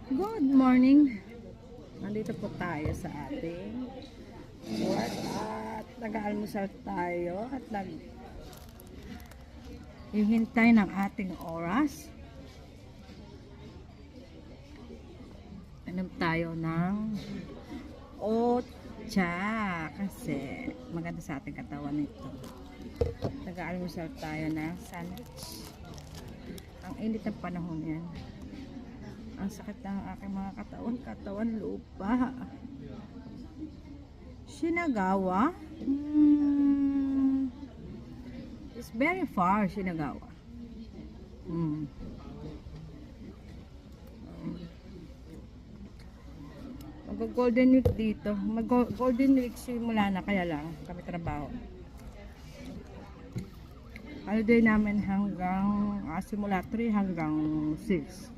Good morning. Nandito po tayo sa ating work at nag-aalmusal tayo at hihintay ng ating oras. Inom tayo ng otsa kasi maganda sa ating katawan nito. Nag-aalmusal tayo ng sandwich. Ang init ng panahon yan. Ang sakit ng aking mga katawan lupa. Shinagawa. It's very far, Shinagawa. Mag-golden week dito. Mag-golden week simula na, kaya lang kami trabaho. Holiday namin hanggang simula 3 hanggang 6.